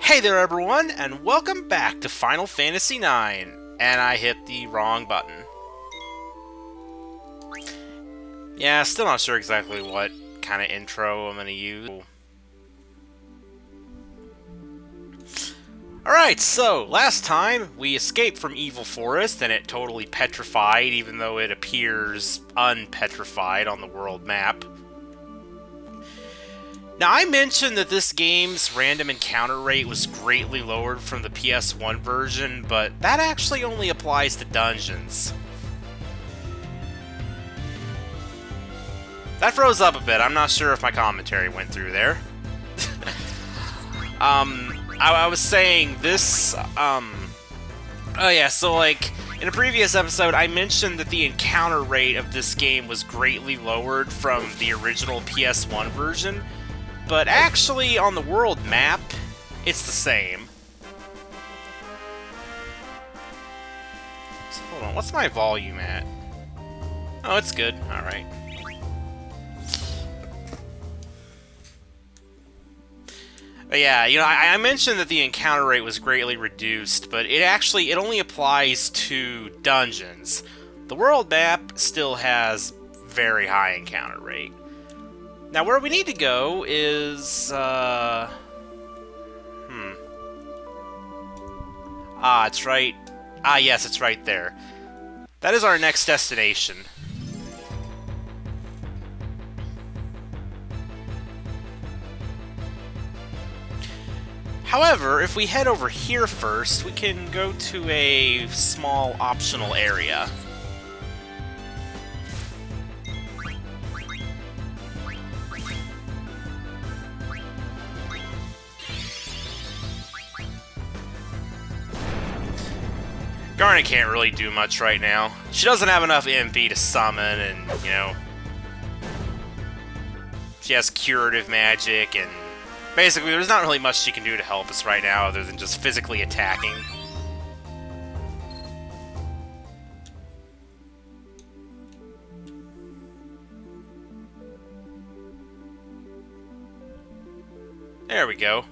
Hey there everyone, and welcome back to Final Fantasy IX. And I hit the wrong button. Yeah, still not sure exactly what kind of intro I'm gonna use. Alright, so, last time we escaped from Evil Forest and it totally petrified, even though it appears unpetrified on the world map. Now, I mentioned that this game's random encounter rate was greatly lowered from the PS1 version, but that actually only applies to dungeons. That froze up a bit. I'm not sure if my commentary went through there. I was saying this, oh yeah, so like, in a previous episode, I mentioned that the encounter rate of this game was greatly lowered from the original PS1 version, but actually, on the world map, it's the same. So, hold on, what's my volume at? Oh, it's good. Alright. Yeah, you know, I mentioned that the encounter rate was greatly reduced, but it only applies to dungeons. The world map still has very high encounter rate. Now, where we need to go is, it's right... yes, it's right there. That is our next destination. However, if we head over here first, we can go to a small optional area. Garnet can't really do much right now. She doesn't have enough MP to summon, and, you know... she has curative magic, and... basically, there's not really much she can do to help us right now, other than just physically attacking. There we go.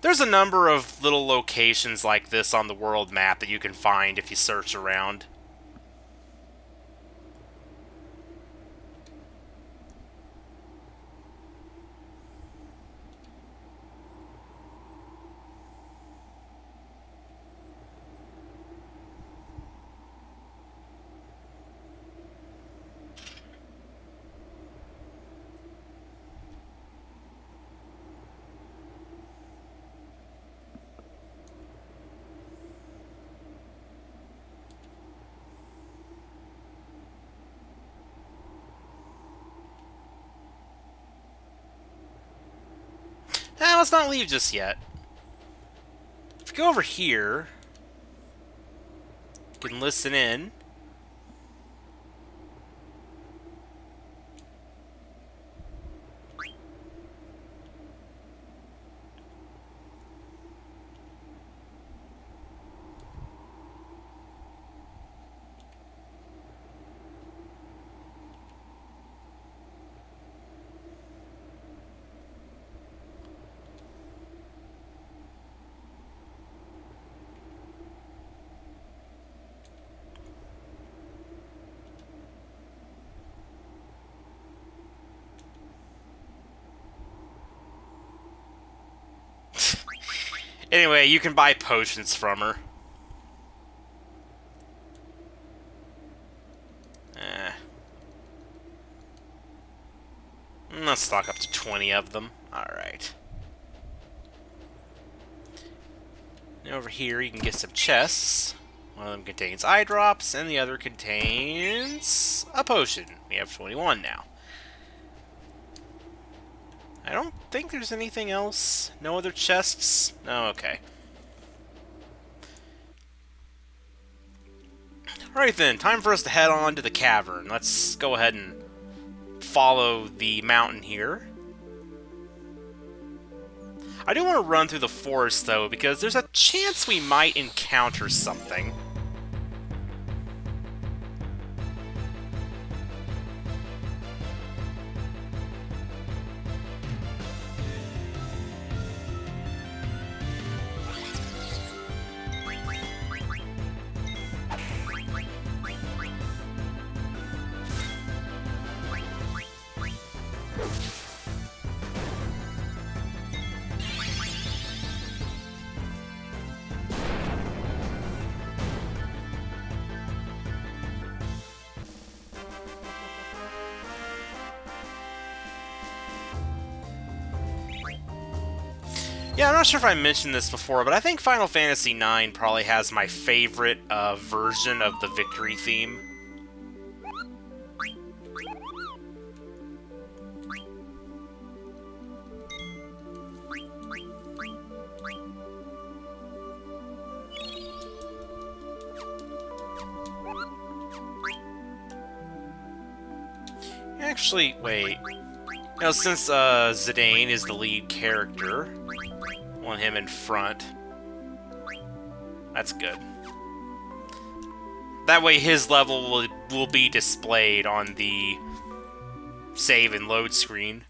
There's a number of little locations like this on the world map that you can find if you search around. Let's not leave just yet. If we go over here, you can listen in. Anyway, you can buy potions from her. Let's stock up to 20 of them. Alright. Over here, you can get some chests. One of them contains eye drops, and the other contains a potion. We have 21 now. I don't think there's anything else. No other chests? No, okay. Alright then, time for us to head on to the cavern. Let's go ahead and follow the mountain here. I do want to run through the forest, though, because there's a chance we might encounter something. Yeah, I'm not sure if I mentioned this before, but I think Final Fantasy IX probably has my favorite version of the victory theme. Actually, wait. You know, since Zidane is the lead character, I want him in front. That's good. That way his level will be displayed on the save and load screen.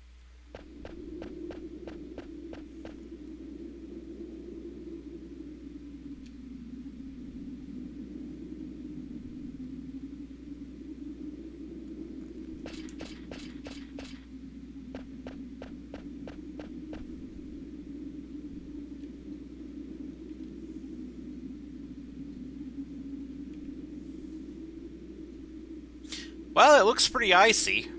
Well, it looks pretty icy.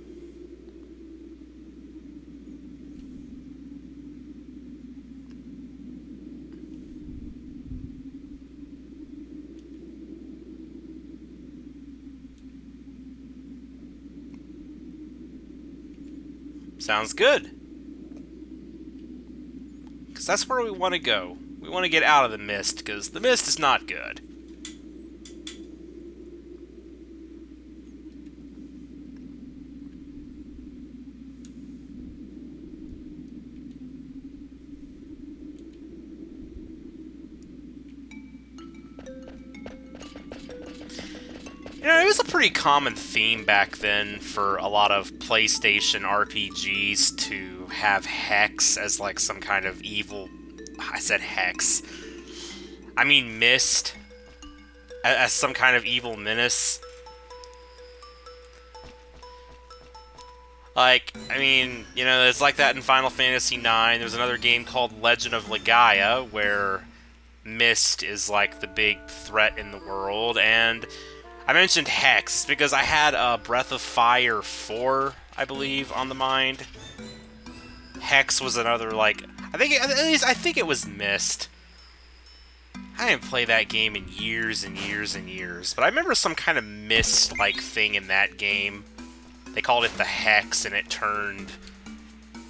Sounds good. Because that's where we want to go. We want to get out of the mist, because the mist is not good. You know, it was a pretty common theme back then for a lot of PlayStation RPGs to have Hex as like some kind of evil... I said Hex. I mean Mist as some kind of evil menace. Like, I mean, you know, it's like that in Final Fantasy IX. There's another game called Legend of Legaia where Mist is like the big threat in the world, and I mentioned Hex because I had Breath of Fire 4, I believe, on the mind. Hex was another, like, I think it was Mist. I didn't play that game in years and years and years, but I remember some kind of Mist-like thing in that game. They called it the Hex, and it turned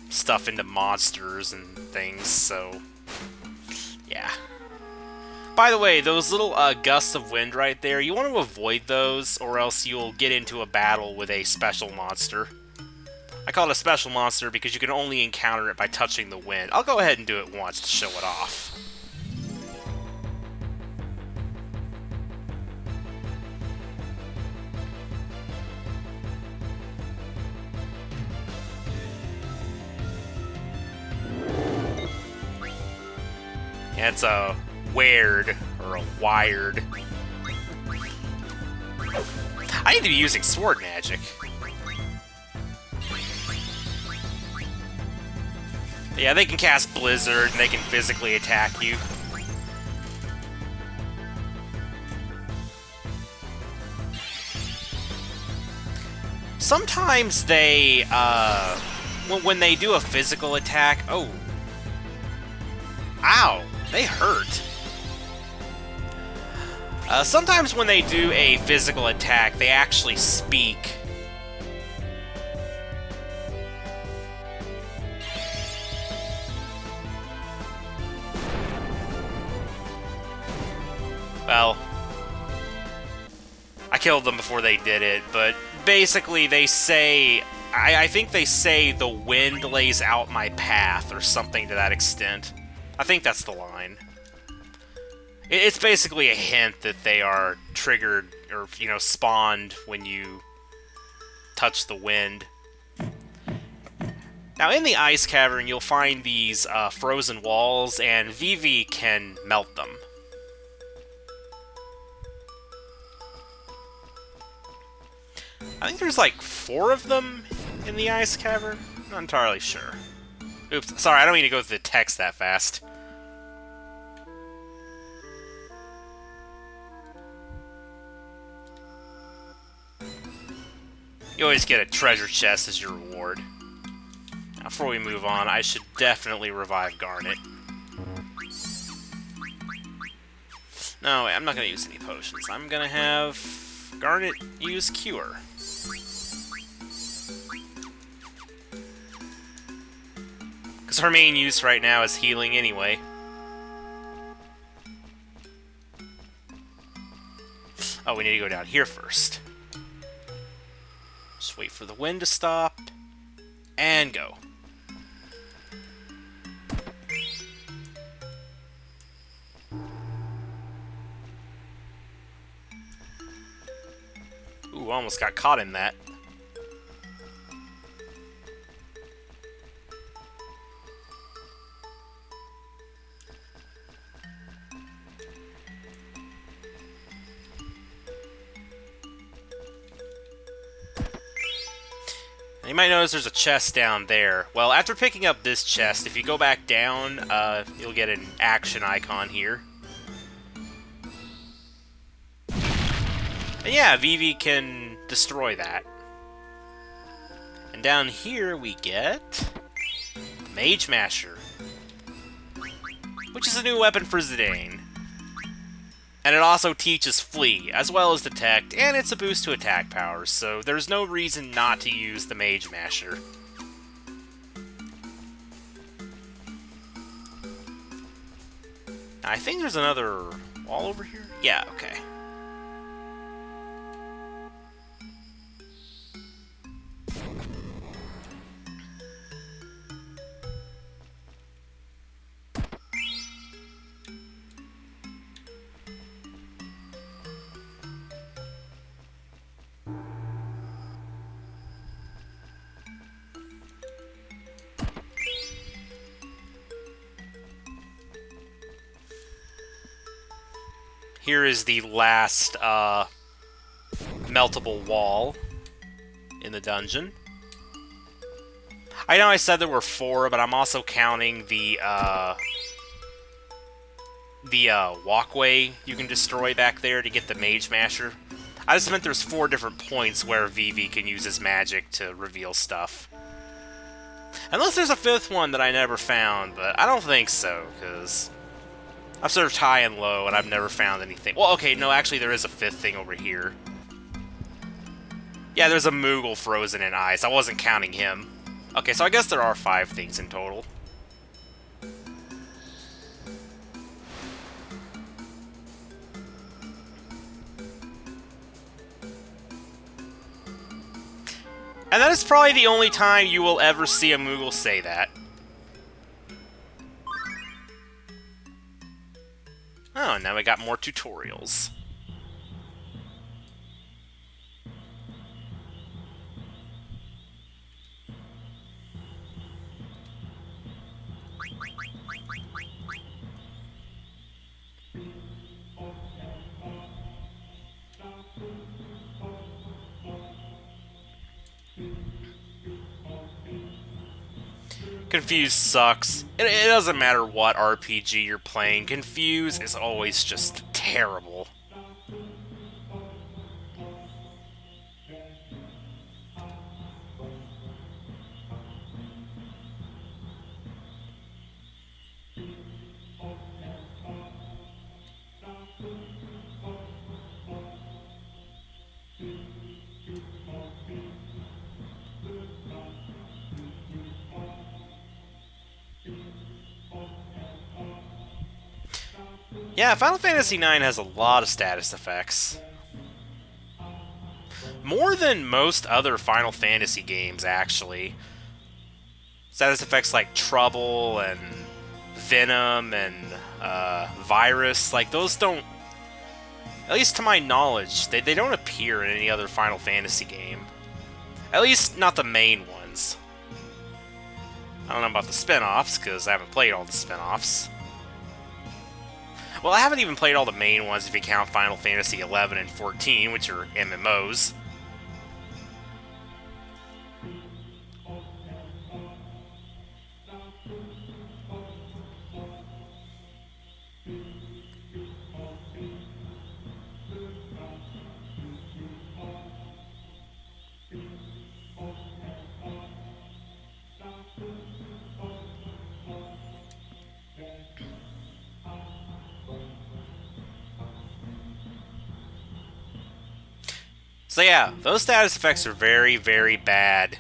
stuff into monsters and things, so yeah. By the way, those little gusts of wind right there, you want to avoid those, or else you'll get into a battle with a special monster. I call it a special monster because you can only encounter it by touching the wind. I'll go ahead and do it once to show it off. Yeah, it's a weird or a wired. I need to be using sword magic. Yeah, they can cast Blizzard and they can physically attack you. Sometimes they, when they do a physical attack, oh. Ow, they hurt. Sometimes when they do a physical attack, they actually speak. Well, I killed them before they did it, but basically they say, I think they say the wind lays out my path, or something to that extent. I think that's the line. It's basically a hint that they are triggered, or, you know, spawned when you touch the wind. Now, in the Ice Cavern, you'll find these frozen walls, and Vivi can melt them. I think there's like 4 of them in the Ice Cavern. Not entirely sure. Oops, sorry, I don't mean to go through the text that fast. You always get a treasure chest as your reward. Now, before we move on, I should definitely revive Garnet. No, wait, I'm not going to use any potions. I'm going to have Garnet use Cure. Because her main use right now is healing anyway. Oh, we need to go down here first. Just wait for the wind to stop. And go. Ooh, almost got caught in that. You might notice there's a chest down there. Well, after picking up this chest, if you go back down, you'll get an action icon here. And yeah, Vivi can destroy that. And down here we get Mage Masher, which is a new weapon for Zidane. And it also teaches Flee, as well as Detect, and it's a boost to attack powers, so there's no reason not to use the Mage Masher. I think there's another wall over here? Yeah, okay. Here is the last meltable wall in the dungeon. I know I said there were 4, but I'm also counting the walkway you can destroy back there to get the Mage Masher. I just meant there's 4 different points where Vivi can use his magic to reveal stuff. Unless there's a 5th one that I never found, but I don't think so, because I've searched high and low, and I've never found anything. Well, okay, no, actually, there is a 5th thing over here. Yeah, there's a Moogle frozen in ice. I wasn't counting him. Okay, so I guess there are 5 things in total. And that is probably the only time you will ever see a Moogle say that. Oh, now we got more tutorials. Confuse sucks. It doesn't matter what RPG you're playing, Confuse is always just terrible. Yeah, Final Fantasy IX has a lot of status effects. More than most other Final Fantasy games, actually. Status effects like Trouble and Venom and Virus, like, those don't... At least to my knowledge, they don't appear in any other Final Fantasy game. At least, not the main ones. I don't know about the spin-offs, because I haven't played all the spin-offs. Well, I haven't even played all the main ones if you count Final Fantasy 11 and 14, which are MMOs. So yeah, those status effects are very, very bad.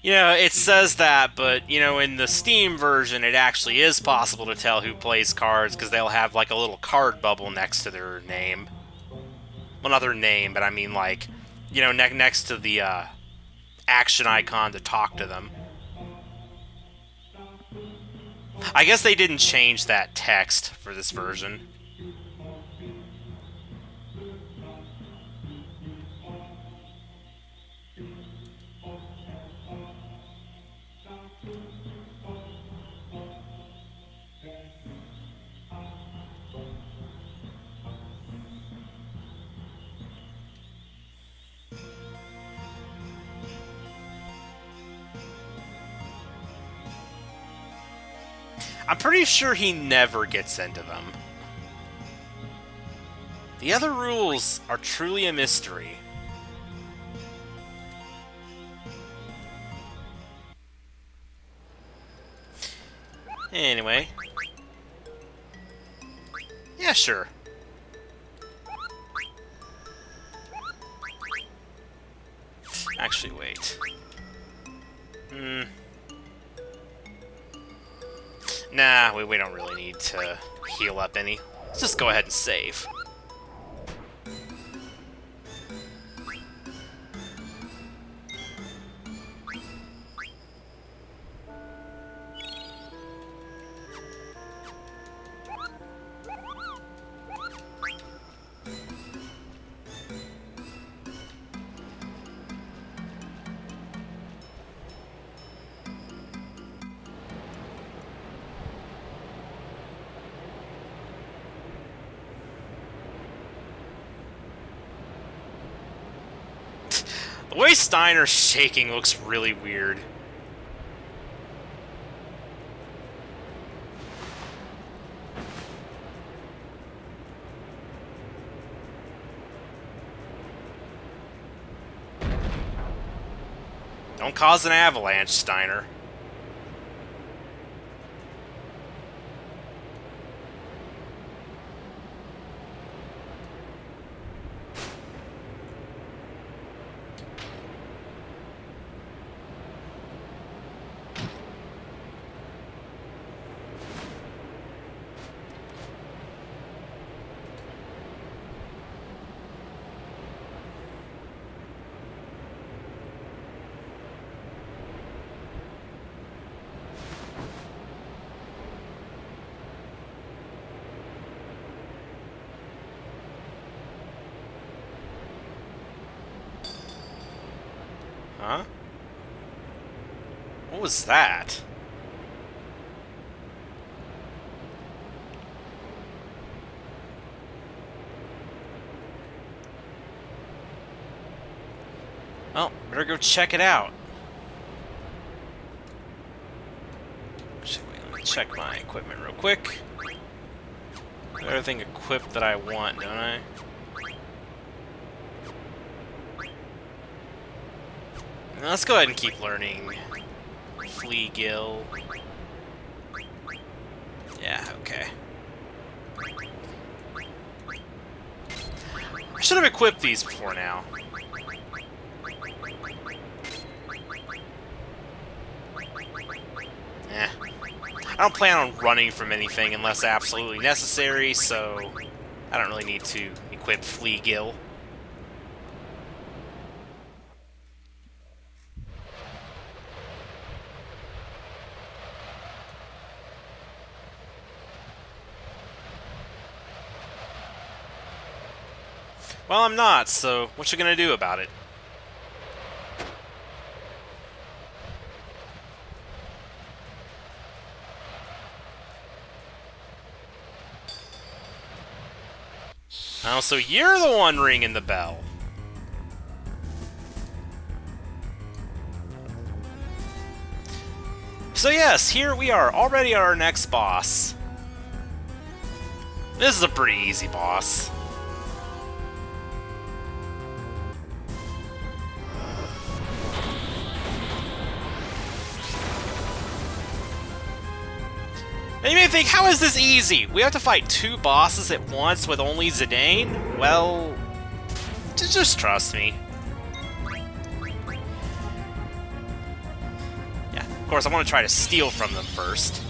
You know, it says that, but, you know, in the Steam version, it actually is possible to tell who plays cards, because they'll have, like, a little card bubble next to their name. Well, not their name, but I mean, like, you know, next to the, action icon to talk to them. I guess they didn't change that text for this version. I'm pretty sure he never gets into them. The other rules are truly a mystery. Anyway. Yeah, sure. Actually, wait. Nah, we don't really need to heal up any. Let's just go ahead and save. The way Steiner's shaking looks really weird. Don't cause an avalanche, Steiner. Huh? What was that? Well, better go check it out. Let me check my equipment real quick. I got everything equipped that I want, don't I? Let's go ahead and keep learning. Flea Gill. Yeah, okay. I should have equipped these before now. Eh. I don't plan on running from anything unless absolutely necessary, so I don't really need to equip Flea Gill. Well, I'm not, so what you gonna do about it? Oh, so you're the one ringing the bell. So yes, here we are, already at our next boss. This is a pretty easy boss. And you may think, how is this easy? We have to fight 2 bosses at once with only Zidane? Well, just trust me. Yeah, of course I want to try to steal from them first.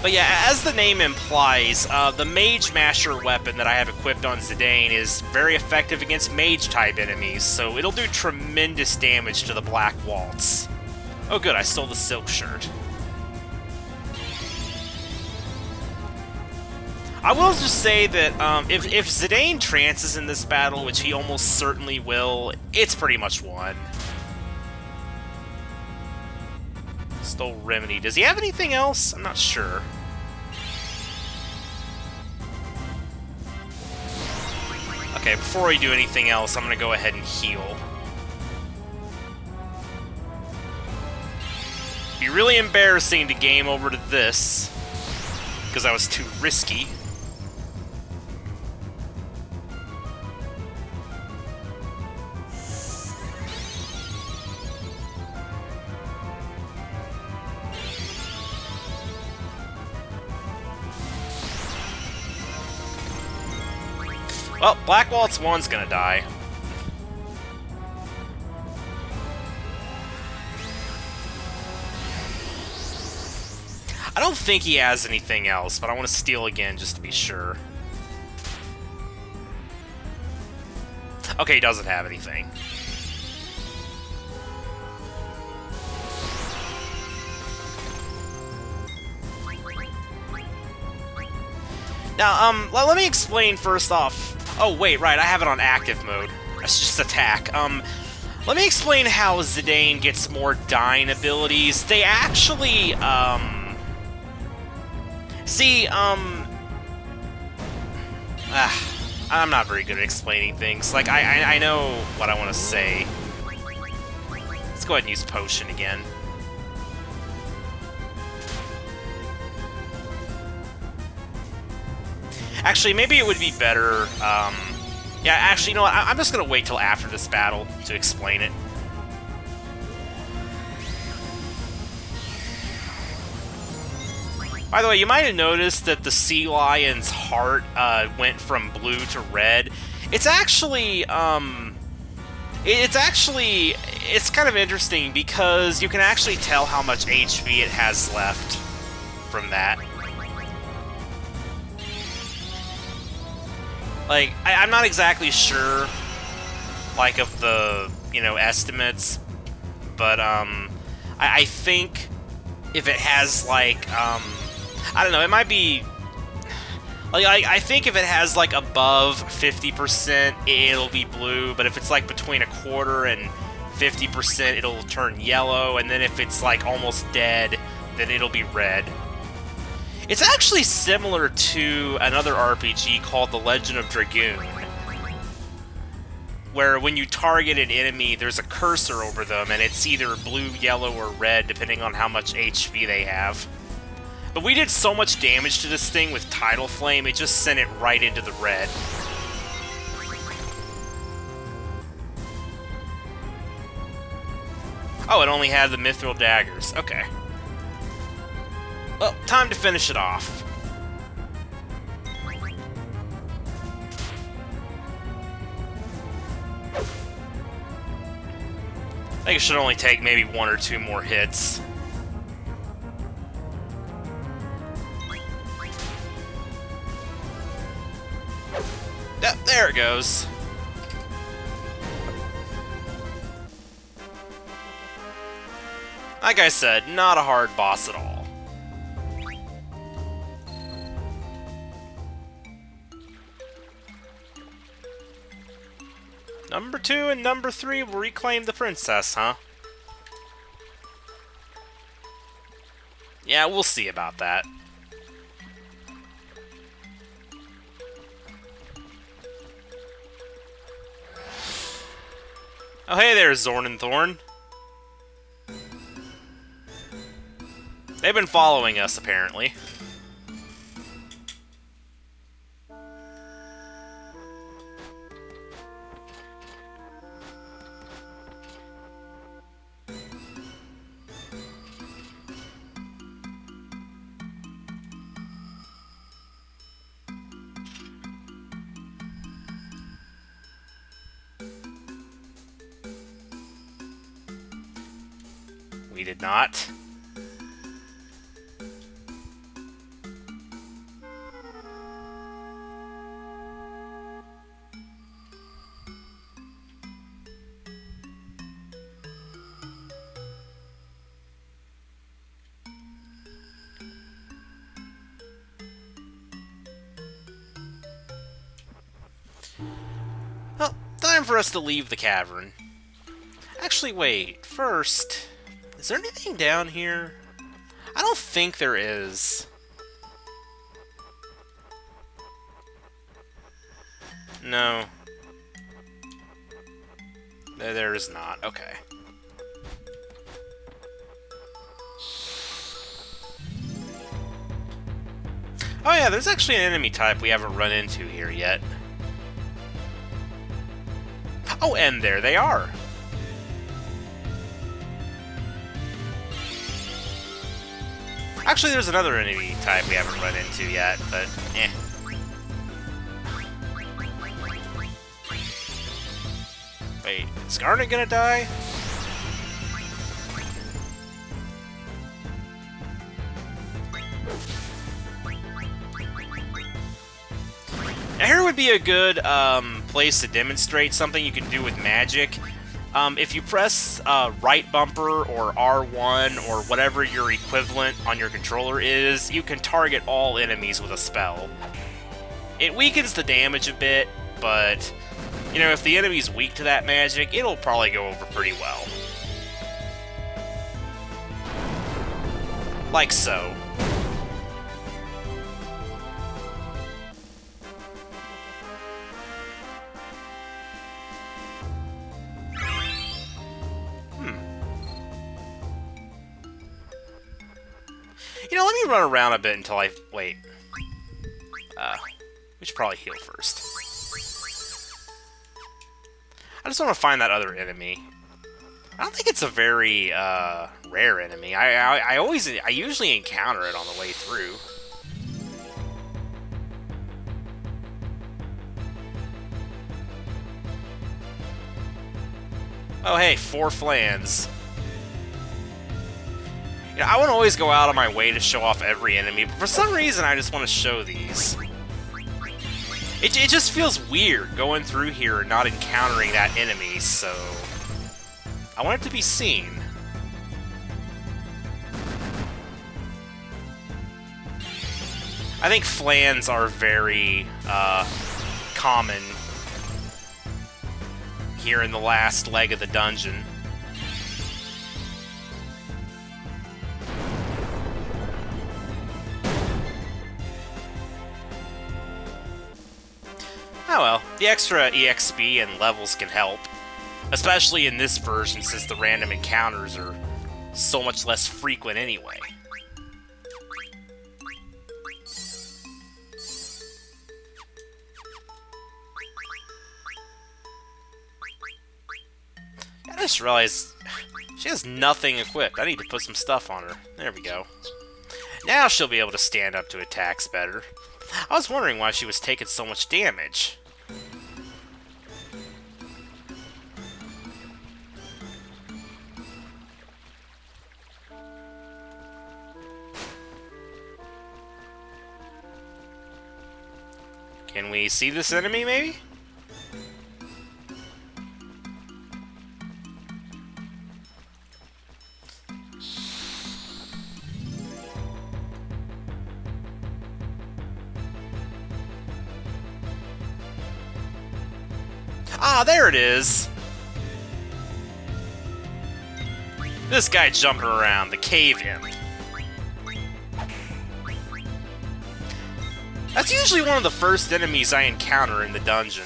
But yeah, as the name implies, the Mage Masher weapon that I have equipped on Zidane is very effective against Mage-type enemies, so it'll do tremendous damage to the Black Waltz. Oh good, I stole the silk shirt. I will just say that if Zidane trances in this battle, which he almost certainly will, it's pretty much won. Stole Remedy. Does he have anything else? I'm not sure. Okay, before we do anything else, I'm going to go ahead and heal. It'd be really embarrassing to game over to this, because I was too risky. Well, Black Waltz 1's gonna die. I don't think he has anything else, but I want to steal again just to be sure. Okay, he doesn't have anything. Now, let me explain first off. Oh, wait, right, I have it on active mode. That's just attack. Let me explain how Zidane gets more dying abilities. They actually, I'm not very good at explaining things. Like, I know what I want to say. Let's go ahead and use Potion again. Actually, maybe it would be better, yeah, actually, you know what, I'm just gonna wait till after this battle to explain it. By the way, you might have noticed that the sea lion's heart, went from blue to red. It's actually, it's kind of interesting because you can actually tell how much HP it has left from that. Like, I'm not exactly sure, like, of the, you know, estimates, but, I think if it has, like, I don't know, it might be, like, I think if it has, like, above 50%, it'll be blue, but if it's, like, between 1/4 and 50%, it'll turn yellow, and then if it's, like, almost dead, then it'll be red. It's actually similar to another RPG called The Legend of Dragoon, where when you target an enemy, there's a cursor over them, and it's either blue, yellow, or red, depending on how much HP they have. But we did so much damage to this thing with Tidal Flame, it just sent it right into the red. Oh, it only had the Mithril Daggers. Okay. Well, time to finish it off. I think it should only take maybe 1 or 2 more hits. Yep, there it goes. Like I said, not a hard boss at all. Number 2 and number 3 will reclaim the princess, huh? Yeah, we'll see about that. Oh, hey there, Zorn and Thorn. They've been following us, apparently. We did not. Well, time for us to leave the cavern. Actually, wait. First, is there anything down here? I don't think there is. No. There is not. Okay. Oh yeah, there's actually an enemy type we haven't run into here yet. Oh, and there they are. Actually, there's another enemy type we haven't run into yet, but eh. Wait, is Garnet gonna die? Now here would be a good place to demonstrate something you can do with magic. If you press right bumper or R1 or whatever your equivalent on your controller is, you can target all enemies with a spell. It weakens the damage a bit, but you know, if the enemy's weak to that magic, it'll probably go over pretty well. Like so. You know, let me run around a bit until I... Wait. We should probably heal first. I just want to find that other enemy. I don't think it's a very, rare enemy. I usually encounter it on the way through. Oh, hey, 4 flans. You know, I wouldn't always go out of my way to show off every enemy, but for some reason I just want to show these. It just feels weird going through here and not encountering that enemy, so I want it to be seen. I think flans are very common here in the last leg of the dungeon. Oh well, the extra EXP and levels can help. Especially in this version, since the random encounters are so much less frequent anyway. I just realized she has nothing equipped. I need to put some stuff on her. There we go. Now she'll be able to stand up to attacks better. I was wondering why she was taking so much damage. Can we see this enemy, maybe? Ah, there it is! This guy jumping around, the cave imp. That's usually one of the first enemies I encounter in the dungeon.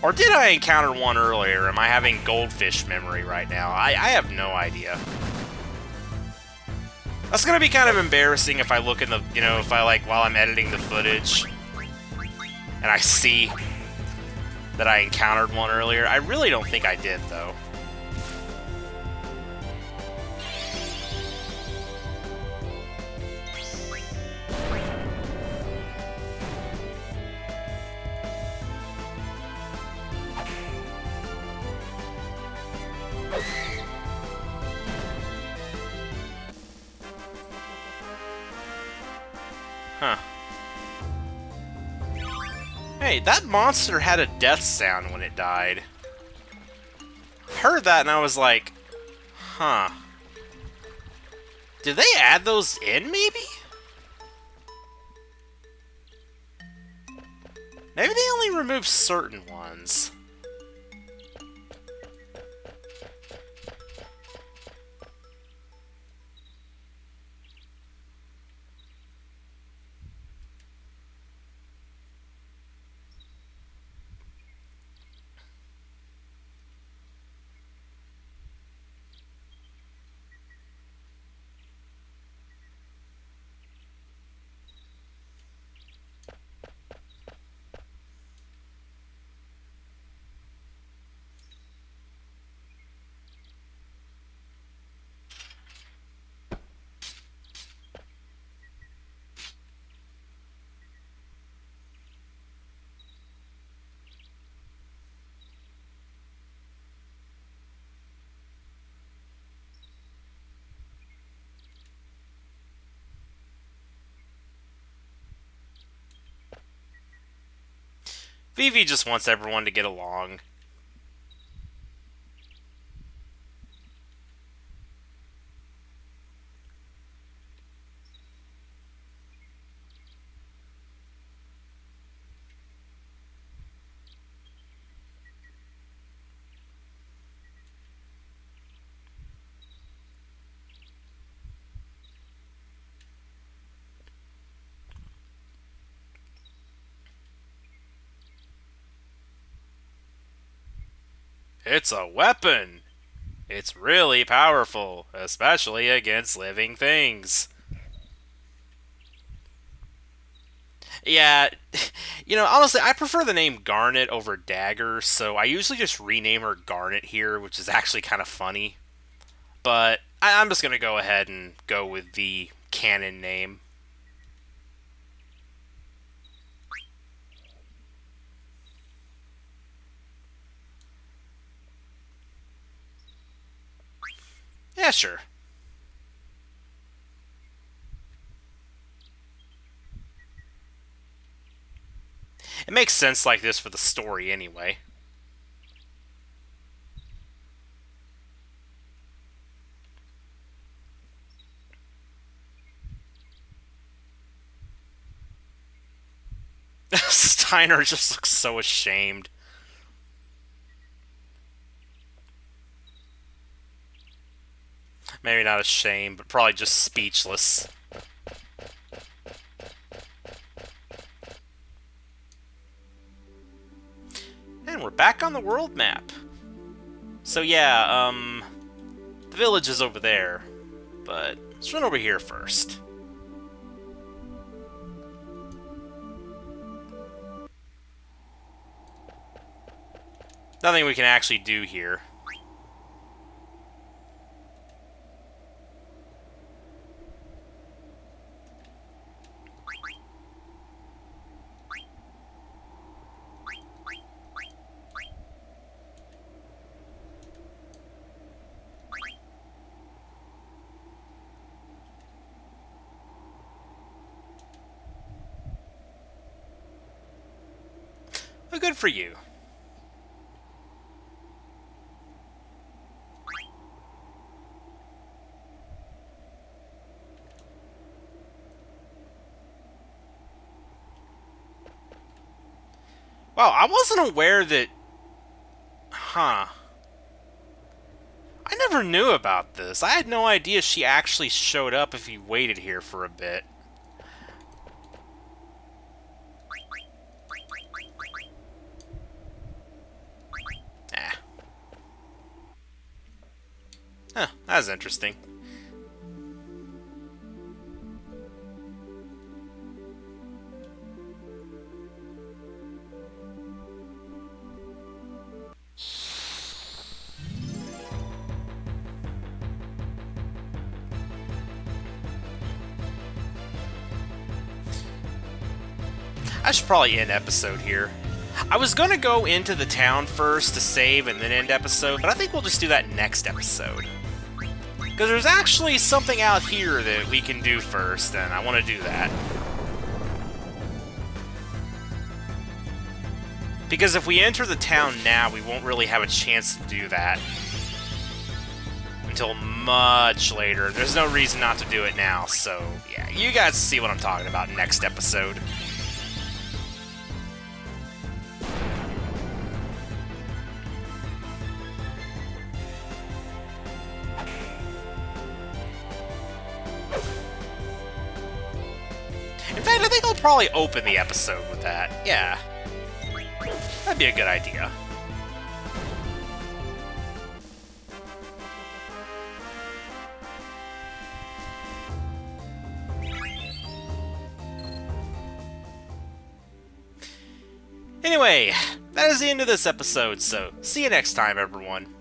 Or did I encounter one earlier? Am I having goldfish memory right now? I have no idea. That's gonna be kind of embarrassing if I look in the, you know, if I, like, while I'm editing the footage, and I see that I encountered one earlier. I really don't think I did, though. Huh. Hey, that monster had a death sound when it died. I heard that and I was like, huh. Did they add those in, maybe? Maybe they only removed certain ones. Vivi just wants everyone to get along. It's a weapon! It's really powerful, especially against living things. Yeah, you know, honestly, I prefer the name Garnet over Dagger, so I usually just rename her Garnet here, which is actually kind of funny. But I'm just going to go ahead and go with the canon name. Yeah, sure. It makes sense like this for the story anyway. Steiner just looks so ashamed. Maybe not ashamed, but probably just speechless. And we're back on the world map. So yeah, the village is over there, but let's run over here first. Nothing we can actually do here. good for you. Wow, I wasn't aware that... Huh. I never knew about this. I had no idea she actually showed up if you waited here for a bit. Ah. Huh, that was interesting. I should probably end episode here. I was gonna go into the town first to save and then end episode, but I think we'll just do that next episode. Because there's actually something out here that we can do first, and I want to do that. Because if we enter the town now, we won't really have a chance to do that until much later. There's no reason not to do it now, so yeah, you guys see what I'm talking about next episode. In fact, I think I'll probably open the episode with that. Yeah. That'd be a good idea. Anyway, that is the end of this episode, so see you next time, everyone.